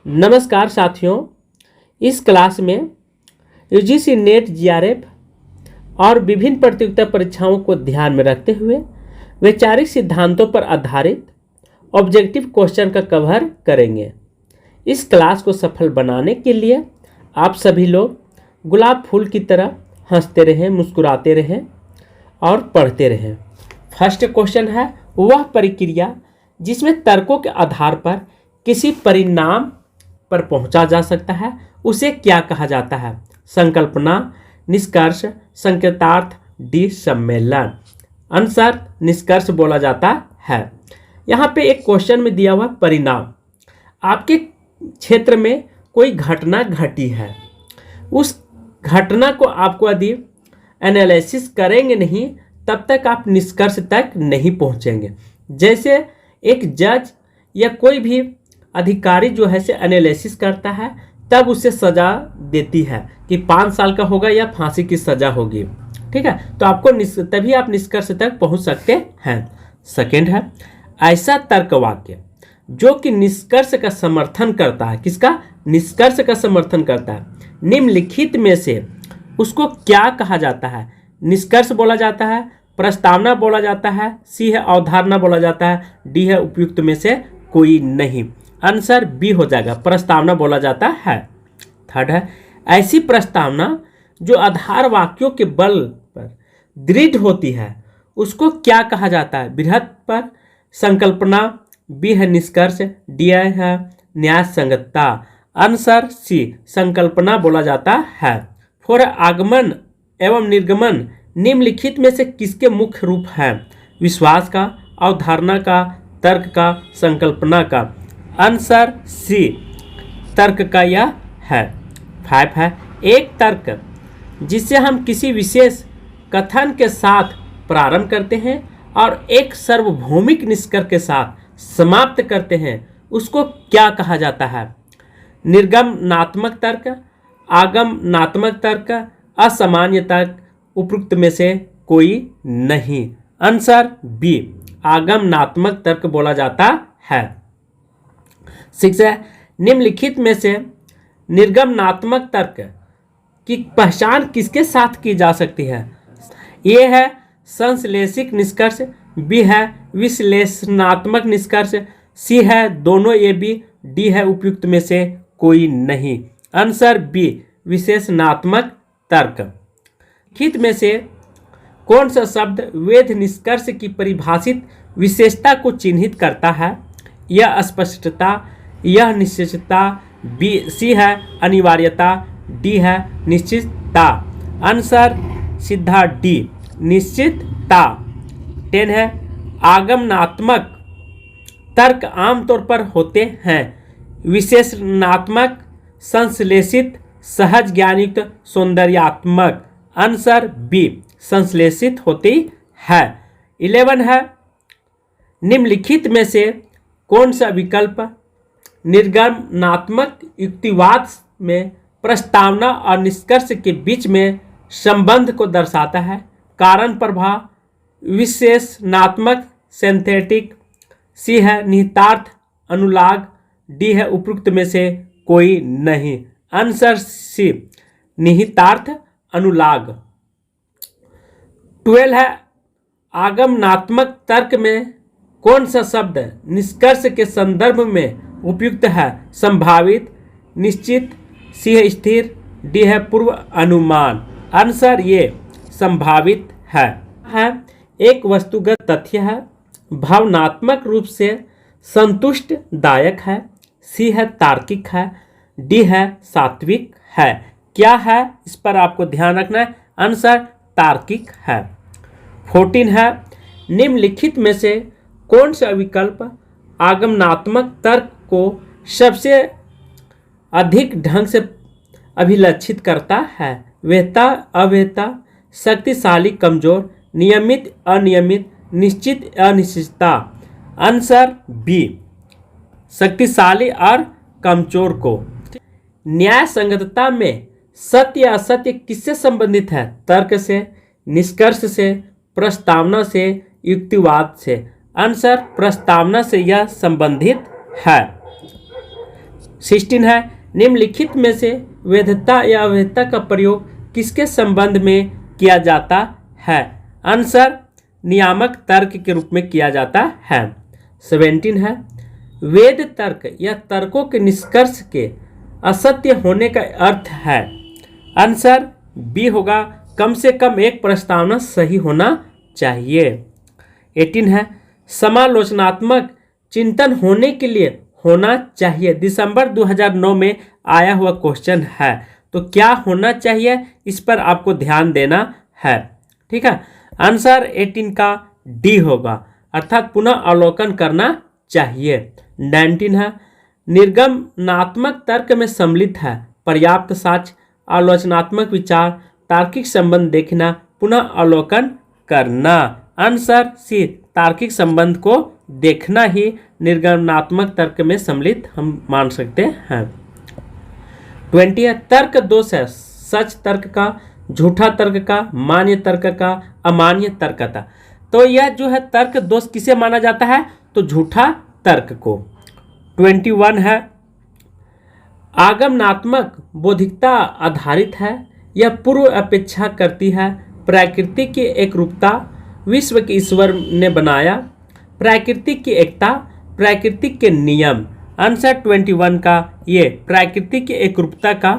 नमस्कार साथियों, इस क्लास में यूजीसी नेट जीआरएफ और विभिन्न प्रतियोगिता परीक्षाओं को ध्यान में रखते हुए वैचारिक सिद्धांतों पर आधारित ऑब्जेक्टिव क्वेश्चन का कवर करेंगे। इस क्लास को सफल बनाने के लिए आप सभी लोग गुलाब फूल की तरह हंसते रहें, मुस्कुराते रहें और पढ़ते रहें। फर्स्ट क्वेश्चन है, वह प्रक्रिया जिसमें तर्कों के आधार पर किसी परिणाम पर पहुंचा जा सकता है उसे क्या कहा जाता है? संकल्पना, निष्कर्ष, संकेतार्थ, डी सम्मेलन। आंसर निष्कर्ष बोला जाता है। यहाँ पे एक क्वेश्चन में दिया हुआ परिणाम, आपके क्षेत्र में कोई घटना घटी है, उस घटना को आपको यदि एनालिसिस करेंगे नहीं तब तक आप निष्कर्ष तक नहीं पहुँचेंगे। जैसे एक जज या कोई भी अधिकारी जो है से एनालिसिस करता है तब उसे सजा देती है कि 5 साल का होगा या फांसी की सजा होगी। ठीक है, तो आपको तभी आप निष्कर्ष तक पहुंच सकते हैं। सेकंड है, ऐसा तर्क वाक्य जो कि निष्कर्ष का समर्थन करता है। किसका? निष्कर्ष का समर्थन करता है। निम्नलिखित में से उसको क्या कहा जाता है? निष्कर्ष बोला जाता है, प्रस्तावना बोला जाता है, सी है अवधारणा बोला जाता है, डी है उपयुक्त में से कोई नहीं। आंसर बी हो जाएगा, प्रस्तावना बोला जाता है। थर्ड है, ऐसी प्रस्तावना जो आधार वाक्यों के बल पर दृढ़ होती है उसको क्या कहा जाता है? बृहत् पर संकल्पना, बी है निष्कर्ष, डी है न्याय संगतता। आंसर सी संकल्पना बोला जाता है। फोर, आगमन एवं निर्गमन निम्नलिखित में से किसके मुख्य रूप हैं? विश्वास का, अवधारणा का, तर्क का, संकल्पना का। आंसर सी तर्क का यह है। 5 है, एक तर्क जिसे हम किसी विशेष कथन के साथ प्रारंभ करते हैं और एक सार्वभौमिक निष्कर्ष के साथ समाप्त करते हैं उसको क्या कहा जाता है? निर्गमनात्मक तर्क, आगमनात्मक तर्क, असामान्य तर्क, उपयुक्त में से कोई नहीं। आंसर बी आगमनात्मक तर्क बोला जाता है। 6 है, निम्नलिखित में से निर्गमनात्मक तर्क की पहचान किसके साथ की जा सकती है? ए है संश्लेषिक निष्कर्ष, बी है विश्लेषणात्मक निष्कर्ष, सी है दोनों ए बी, डी है उपयुक्त में से कोई नहीं। आंसर बी विश्लेषणात्मक तर्क। लिखित में से कौन सा शब्द वेध निष्कर्ष की परिभाषित विशेषता को चिन्हित करता है? यह स्पष्टता, यह निश्चितता, बी सी है अनिवार्यता, डी है निश्चितता। आंसर सीधा डी निश्चितता। 10 है, आगमनात्मक तर्क आमतौर पर होते हैं विशेषणात्मक, संश्लेषित, सहज ज्ञानयुक्त, सौंदर्यात्मक। आंसर बी संश्लेषित होती है। 11 है, निम्नलिखित में से कौन सा विकल्प निर्गमनात्मक युक्तिवाद में प्रस्तावना और निष्कर्ष के बीच में संबंध को दर्शाता है? कारण प्रभाव, विशेषणात्मक, सिंथेटिक, सी है निहितार्थ अनुलाग, डी है उपयुक्त में से कोई नहीं। आंसर सी निहितार्थ अनुलाग। 12 है, आगमनात्मक तर्क में कौन सा शब्द निष्कर्ष के संदर्भ में उपयुक्त है? संभावित, निश्चित, सी है स्थिर, डी है पूर्व अनुमान। आंसर ये संभावित है। एक वस्तुगत तथ्य है, भावनात्मक रूप से संतुष्टदायक है, सी है तार्किक है, डी है सात्विक है। क्या है इस पर आपको ध्यान रखना है। आंसर तार्किक है। 14 है, निम्नलिखित में से कौन सा विकल्प आगमनात्मक तर्क को सबसे अधिक ढंग से अभिलक्षित करता है? वेहता, अवेहता, शक्तिशाली, कमजोर, नियमित, अनियमित, निश्चित, अनिश्चितता। आंसर बी शक्तिशाली और कमजोर को। न्याय संगतता में सत्य असत्य किससे संबंधित है? तर्क से, निष्कर्ष से, प्रस्तावना से, युक्तिवाद से। आंसर प्रस्तावना से यह संबंधित है। 16 है, निम्नलिखित में से वैधता या अवैधता का प्रयोग किसके संबंध में किया जाता है? आंसर नियामक तर्क के रूप में किया जाता है। 17 है, वैध तर्क या तर्कों के निष्कर्ष के असत्य होने का अर्थ है। आंसर बी होगा, कम से कम एक प्रस्तावना सही होना चाहिए। 18 है, समालोचनात्मक चिंतन होने के लिए होना चाहिए। दिसंबर 2009 में आया हुआ क्वेश्चन है, तो क्या होना चाहिए इस पर आपको ध्यान देना है। ठीक है, आंसर 18 का डी होगा, अर्थात पुनः अवलोकन करना चाहिए। 19 है, निर्गमनात्मक तर्क में सम्मिलित है पर्याप्त साक्ष्य, आलोचनात्मक विचार, तार्किक संबंध देखना, पुनः अवलोकन करना। आंसर सी, तार्किक संबंध को देखना ही निर्गमनात्मक तर्क में सम्मिलित हम मान सकते हैं। 20 है, तर्क दोष है सच तर्क का, झूठा तर्क का, मान्य तर्क का, अमान्य तर्क का। तो यह जो है तर्क दोष किसे माना जाता है? तो झूठा तर्क को। 21 है, आगमनात्मक बौद्धिकता आधारित है, यह पूर्व अपेक्षा करती है, प्रकृति की एक रूपता, विश्व के ईश्वर ने बनाया, प्रकृति की एकता, प्रकृति के नियम। आंसर 21 का ये प्रकृति की एक रूपता का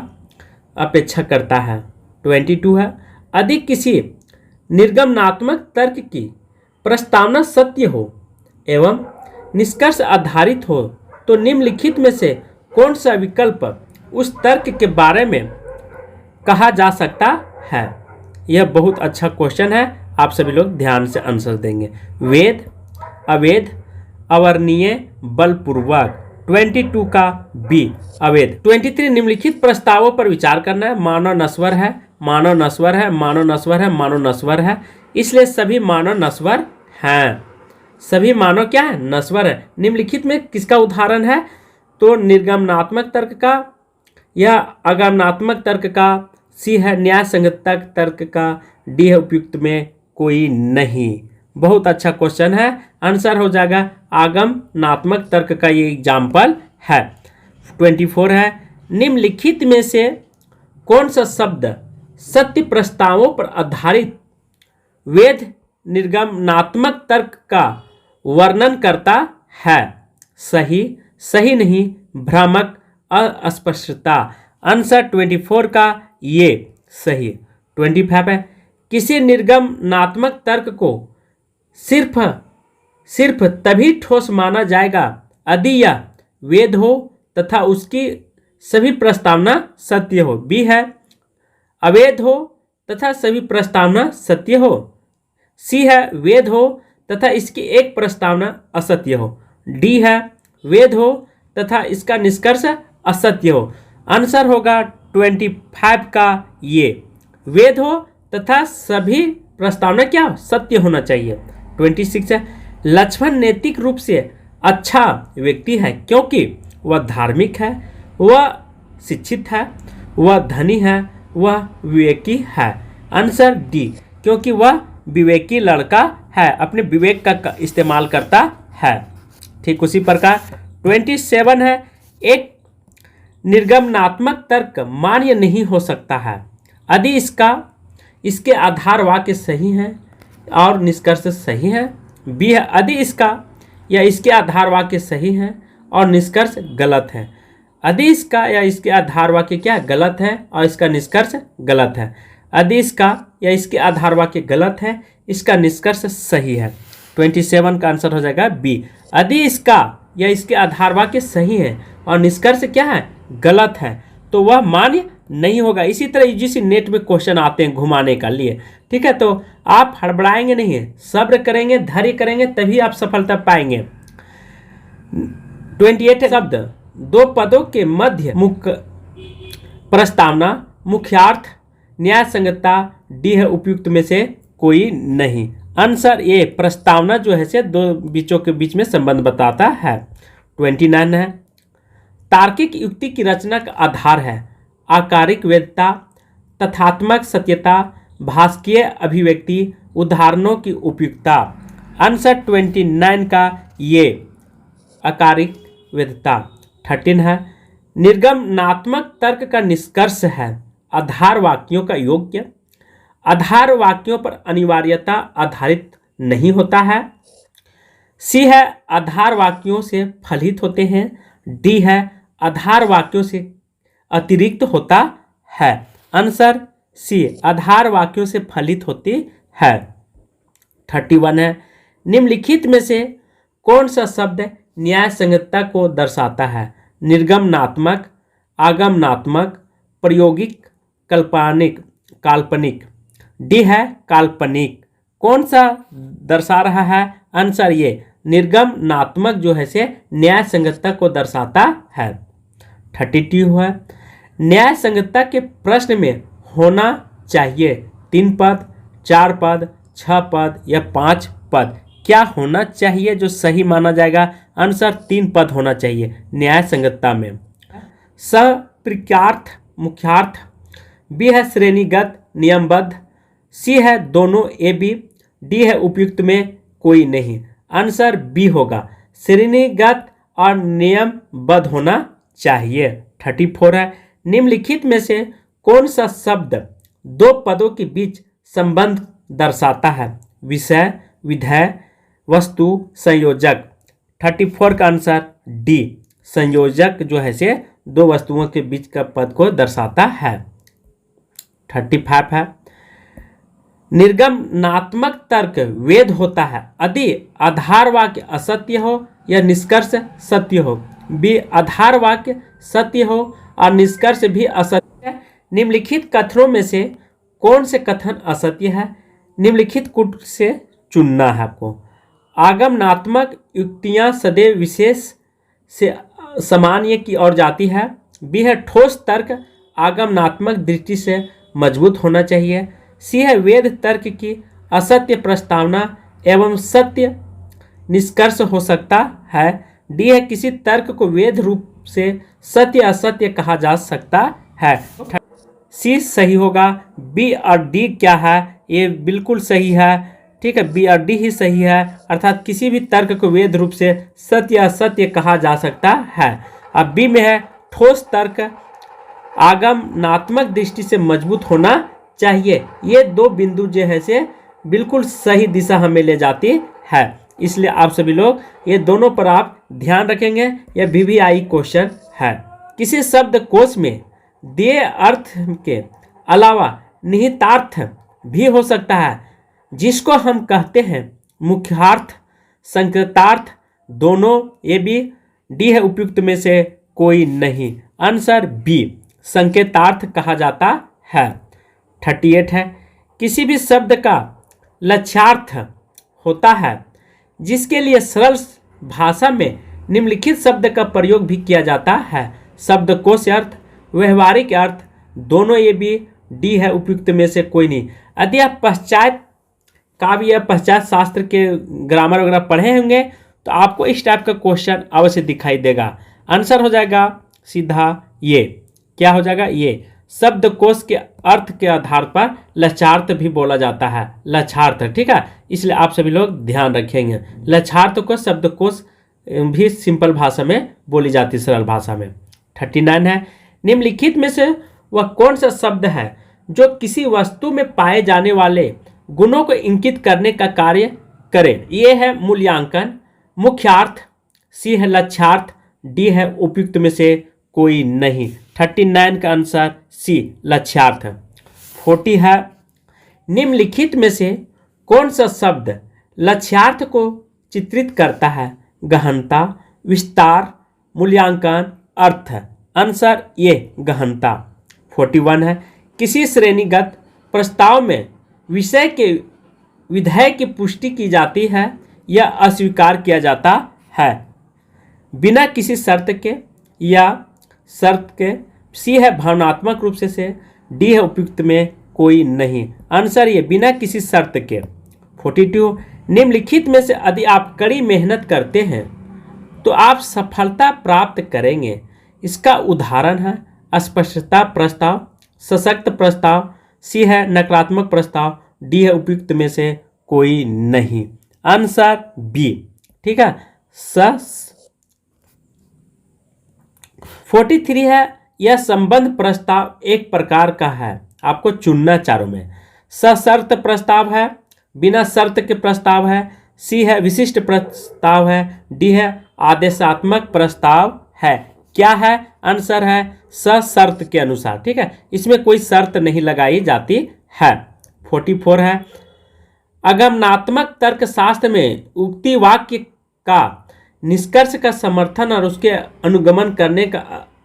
अपेक्षा करता है। 22 है, अधिक किसी निर्गमनात्मक तर्क की प्रस्तावना सत्य हो एवं निष्कर्ष आधारित हो तो निम्नलिखित में से कौन सा विकल्प उस तर्क के बारे में कहा जा सकता है? यह बहुत अच्छा क्वेश्चन है, आप सभी लोग ध्यान से आंसर देंगे। वेद, अवैध, अवर्णनीय, बलपूर्वक। 22 का बी अवैध। 23 निम्नलिखित प्रस्तावों पर विचार करना है। मानव नश्वर है, मानव नश्वर है, मानव नश्वर है, मानव नश्वर है, इसलिए सभी मानव नश्वर हैं। सभी मानव क्या है? नश्वर है। निम्नलिखित में किसका उदाहरण है? तो निर्गमनात्मक तर्क का या आगमनात्मक तर्क का। सी है न्याय संगतता तर्क का। डी है उपयुक्त में कोई नहीं। बहुत अच्छा क्वेश्चन है, आंसर हो जाएगा आगमनात्मक तर्क का ये एग्जाम्पल है। 24 है, निम्नलिखित में से कौन सा शब्द सत्य प्रस्तावों पर आधारित वैध निर्गमनात्मक तर्क का वर्णन करता है? सही, सही नहीं, भ्रामक, अस्पष्टता। आंसर 24 का ये सही। 25 है, किसी निर्गमनात्मक तर्क को सिर्फ तभी ठोस माना जाएगा यदि यह वैध हो तथा उसकी सभी प्रस्तावना सत्य हो। बी है अवैध हो तथा सभी प्रस्तावना सत्य हो। सी है वैध हो तथा इसकी एक प्रस्तावना असत्य हो। डी है वैध हो तथा इसका निष्कर्ष असत्य हो। आंसर होगा 25 का ये वैध हो तथा सभी प्रस्तावना क्या सत्य होना चाहिए। 26 है, लक्ष्मण नैतिक रूप से अच्छा व्यक्ति है क्योंकि वह धार्मिक है, वह शिक्षित है, वह धनी है, वह विवेकी है। आंसर डी, क्योंकि वह विवेकी लड़का है, अपने विवेक का इस्तेमाल करता है। ठीक उसी प्रकार 27 है, एक निर्गमनात्मक तर्क मान्य नहीं हो सकता है यदि इसके आधार वाक्य सही हैं और निष्कर्ष सही है। बी है यदि इसका या इसके आधार वाक्य सही हैं और निष्कर्ष गलत है। यदि इसका या इसके आधार वाक्य क्या गलत है और इसका निष्कर्ष गलत है। यदि इसका या इसके आधार वाक्य गलत है, इसका निष्कर्ष सही है। 27 का आंसर हो जाएगा बी। यदि इसका या इसके आधार वाक्य सही है और निष्कर्ष क्या है गलत है तो वह मान्य नहीं होगा। इसी तरह यूजीसी नेट में क्वेश्चन आते हैं घुमाने का लिए। ठीक है, तो आप हड़बड़ाएंगे नहीं, सब्र करेंगे, धैर्य करेंगे, तभी आप सफलता पाएंगे। 28 शब्द दो पदों के मध्य मुख्य प्रस्तावना, मुख्यार्थ, न्याय संगतता। डी है उपयुक्त में से कोई नहीं। आंसर ए प्रस्तावना जो है से दो बीचों के बीच में संबंध बताता है। 29 है, तार्किक युक्ति की रचना का आधार है आकारिक वैधता, तथ्यात्मक सत्यता, भाषकीय अभिव्यक्ति, उदाहरणों की उपयुक्तता। आंसर 29 का ये आकारिक वैधता। 13 है, निर्गमनात्मक तर्क का निष्कर्ष है आधार वाक्यों का योग्य, आधार वाक्यों पर अनिवार्यता आधारित नहीं होता है। सी है आधार वाक्यों से फलित होते हैं। डी है आधार वाक्यों से अतिरिक्त होता है। आंसर सी आधार वाक्यों से फलित होती है। 31 है, निम्नलिखित में से कौन सा शब्द न्याय संगतता को दर्शाता है? निर्गमनात्मक, आगमनात्मक, प्रायोगिक, काल्पनिक। डी है काल्पनिक। कौन सा दर्शा रहा है? आंसर ये निर्गमनात्मक जो है से न्याय संगतता को दर्शाता है। 32 है, न्याय संगतता के प्रश्न में होना चाहिए 3 पद, 4 पद, 6 पद या 5 पद। क्या होना चाहिए जो सही माना जाएगा? आंसर 3 पद होना चाहिए न्याय संगतता में। सप्रक्रियार्थ मुख्यार्थ। बी है श्रेणीगत नियमबद्ध। सी है दोनों ए बी। डी है उपयुक्त में कोई नहीं। आंसर बी होगा, श्रेणीगत और नियमबद्ध होना चाहिए। 34 है, निम्नलिखित में से कौन सा शब्द 2 पदों के बीच संबंध दर्शाता है? विषय, विधेय, वस्तु, संयोजक। 34 का आंसर डी, संयोजक जो है से 2 वस्तुओं के बीच का पद को दर्शाता है। 35 है, निर्गमनात्मक तर्क वेद होता है यदि आधार वाक्य असत्य हो या निष्कर्ष सत्य हो। बी आधार वाक्य सत्य हो और निष्कर्ष भी असत्य है। निम्नलिखित कथनों में से कौन से कथन असत्य है? निम्नलिखित कूट से चुनना है आपको। आगमनात्मक युक्तियां सदैव विशेष से सामान्य की ओर जाती है। बी है ठोस तर्क आगमनात्मक दृष्टि से मजबूत होना चाहिए। सी है वेद तर्क की असत्य प्रस्तावना एवं सत्य निष्कर्ष हो सकता है। डी है किसी तर्क को वेद रूप से सत्य असत्य कहा जा सकता है। सी सही होगा। बी और डी क्या है? ये बिल्कुल सही है। ठीक है, बी और डी ही सही है, अर्थात किसी भी तर्क को वेद रूप से सत्य असत्य कहा जा सकता है। अब बी में है ठोस तर्क आगमनात्मक दृष्टि से मजबूत होना चाहिए। ये 2 बिंदु जो है से बिल्कुल सही दिशा हमें ले जाती है, इसलिए आप सभी लोग ये दोनों पर आप ध्यान रखेंगे। यह VVI क्वेश्चन है। किसी शब्द कोश में दिए अर्थ के अलावा निहितार्थ भी हो सकता है जिसको हम कहते हैं मुख्यार्थ, संकेतार्थ, दोनों ए बी। डी है उपयुक्त में से कोई नहीं। आंसर बी संकेतार्थ कहा जाता है। 38 है, किसी भी शब्द का लक्ष्यार्थ होता है जिसके लिए सरल भाषा में निम्नलिखित शब्द का प्रयोग भी किया जाता है। शब्दकोश अर्थ, व्यवहारिक अर्थ, दोनों ए बी। डी है उपयुक्त में से कोई नहीं। यदि आप पश्चात काव्य या पश्चात शास्त्र के ग्रामर वगैरह पढ़े होंगे तो आपको इस टाइप का क्वेश्चन अवश्य दिखाई देगा। आंसर हो जाएगा सीधा ये। क्या हो जाएगा? ये शब्दकोश के अर्थ के आधार पर लक्षार्थ भी बोला जाता है। लक्षार्थ, ठीक है, इसलिए आप सभी लोग ध्यान रखेंगे। लक्षार्थ को शब्दकोश भी सिंपल भाषा में बोली जाती है, सरल भाषा में। 39 है, निम्नलिखित में से वह कौन सा शब्द है जो किसी वस्तु में पाए जाने वाले गुणों को इंगित करने का कार्य करे? ये है मूल्यांकन, मुख्यार्थ। सी है लक्ष्यार्थ। डी है उपयुक्त में से कोई नहीं। 39 का आंसर सी लक्ष्यार्थ। 40 है, निम्नलिखित में से कौन सा शब्द लक्ष्यार्थ को चित्रित करता है? गहनता, विस्तार, मूल्यांकन, अर्थ। आंसर ये गहनता। 41 है, किसी श्रेणीगत प्रस्ताव में विषय के विधेय की पुष्टि की जाती है या अस्वीकार किया जाता है बिना किसी शर्त के या शर्त के। सी है भावनात्मक रूप से। डी है उपयुक्त में कोई नहीं। आंसर ये बिना किसी शर्त के। 42, निम्नलिखित में से यदि आप कड़ी मेहनत करते हैं तो आप सफलता प्राप्त करेंगे। इसका उदाहरण है अस्पष्टता प्रस्ताव, सशक्त प्रस्ताव। सी है नकारात्मक प्रस्ताव। डी है उपयुक्त में से कोई नहीं। आंसर बी, ठीक है। 43 है, यह संबंध प्रस्ताव एक प्रकार का है, आपको चुनना चारों में। सशर्त प्रस्ताव है, बिना शर्त के प्रस्ताव है, सी है विशिष्ट प्रस्ताव है, डी है आदेशात्मक प्रस्ताव है। क्या है? आंसर है सशर्त के अनुसार। ठीक है, इसमें कोई शर्त नहीं लगाई जाती है। 44 है, आगमनात्मक तर्कशास्त्र में उक्ति वाक्य का निष्कर्ष का समर्थन और उसके अनुगमन करने का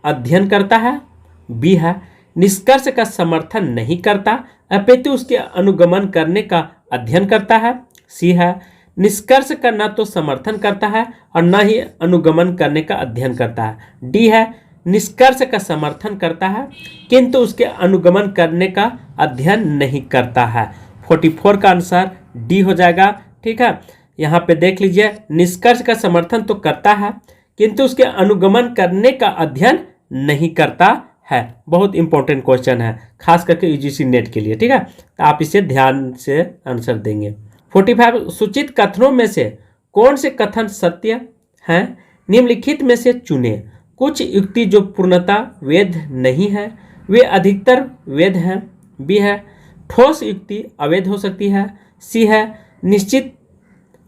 अध्ययन करता है। बी है, निष्कर्ष का समर्थन नहीं करता अपितु उसके अनुगमन करने का अध्ययन करता है। सी है, निष्कर्ष का न तो समर्थन करता है और न ही अनुगमन करने का अध्ययन करता है। डी है, निष्कर्ष का समर्थन करता है किंतु उसके अनुगमन करने का अध्ययन नहीं करता है। 44 का आंसर डी हो जाएगा। ठीक है, यहाँ पे देख लीजिए, निष्कर्ष का समर्थन तो करता है किंतु उसके अनुगमन करने का अध्ययन नहीं करता है। बहुत इंपॉर्टेंट क्वेश्चन है, खास करके यूजीसी नेट के लिए। ठीक है, तो आप इसे ध्यान से आंसर देंगे। 45, सूचित कथनों में से कौन से कथन सत्य हैं? निम्नलिखित में से चुने। कुछ युक्ति जो पूर्णतः वैध नहीं है वे अधिकतर वैध हैं। बी है, ठोस युक्ति अवैध हो सकती है। सी है, निश्चित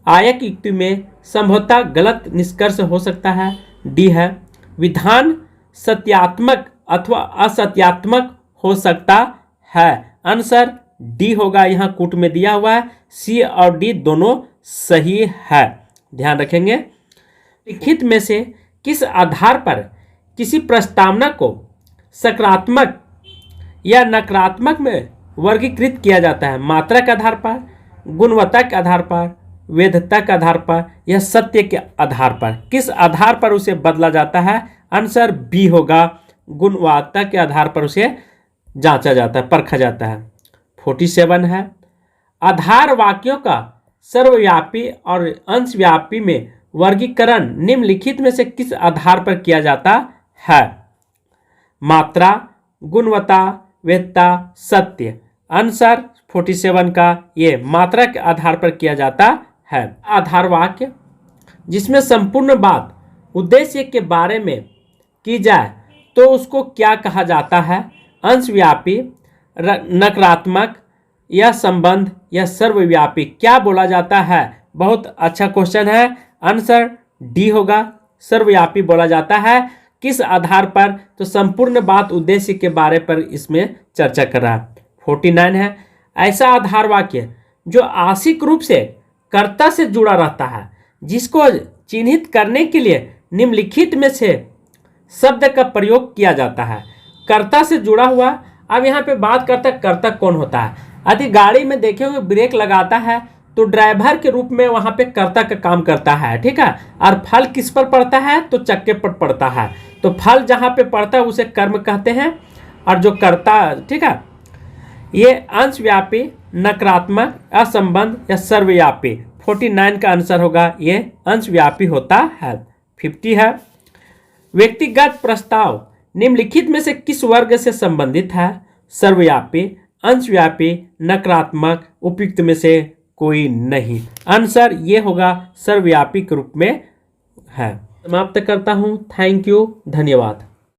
आयक युक्ति में संभवतः गलत निष्कर्ष हो सकता है। डी है, विधान सत्यात्मक अथवा असत्यात्मक हो सकता है। आंसर डी होगा, यहाँ कूट में दिया हुआ है। सी और डी दोनों सही है, ध्यान रखेंगे। लिखित में से किस आधार पर किसी प्रस्तावना को सकारात्मक या नकारात्मक में वर्गीकृत किया जाता है? मात्रा के आधार पर, गुणवत्ता के आधार पर, वैधता के आधार पर या सत्य के आधार पर? किस आधार पर उसे बदला जाता है? आंसर बी होगा, गुणवत्ता के आधार पर उसे जांचा जाता है, परखा जाता है। 47 है, आधार वाक्यों का सर्वव्यापी और अंशव्यापी में वर्गीकरण निम्नलिखित में से किस आधार पर किया जाता है? मात्रा, गुणवत्ता, वैधता, सत्य। आंसर 47 का ये मात्रा के आधार पर किया जाता है। आधार वाक्य जिसमें संपूर्ण बात उद्देश्य के बारे में की जाए तो उसको क्या कहा जाता है? अंशव्यापी, नकारात्मक या संबंध या सर्वव्यापी, क्या बोला जाता है? बहुत अच्छा क्वेश्चन है, आंसर डी होगा, सर्वव्यापी बोला जाता है। किस आधार पर? तो संपूर्ण बात उद्देश्य के बारे पर इसमें चर्चा कर रहा है। 49 है, ऐसा आधार वाक्य जो आंशिक रूप से कर्ता से जुड़ा रहता है जिसको चिन्हित करने के लिए निम्नलिखित में से शब्द का प्रयोग किया जाता है। कर्ता से जुड़ा हुआ, अब यहाँ पे बात करता है कर्ता कौन होता है। यदि गाड़ी में देखे हुए ब्रेक लगाता है तो ड्राइवर के रूप में वहाँ पे कर्ता का काम करता है। ठीक है, और फल किस पर पड़ता है? तो चक्के पर पड़ता है। तो फल जहाँ पे पड़ता है उसे कर्म कहते हैं, और जो कर्ता, ठीक है, ये अंशव्यापी, नकारात्मक, असंबंध या सर्वव्यापी। 49 का आंसर होगा ये अंशव्यापी होता है। 50 है, व्यक्तिगत प्रस्ताव निम्नलिखित में से किस वर्ग से संबंधित है? सर्वव्यापी, अंशव्यापी, नकारात्मक, उपयुक्त में से कोई नहीं। आंसर ये होगा, सर्वव्यापी के रूप में है। समाप्त करता हूँ। थैंक यू, धन्यवाद।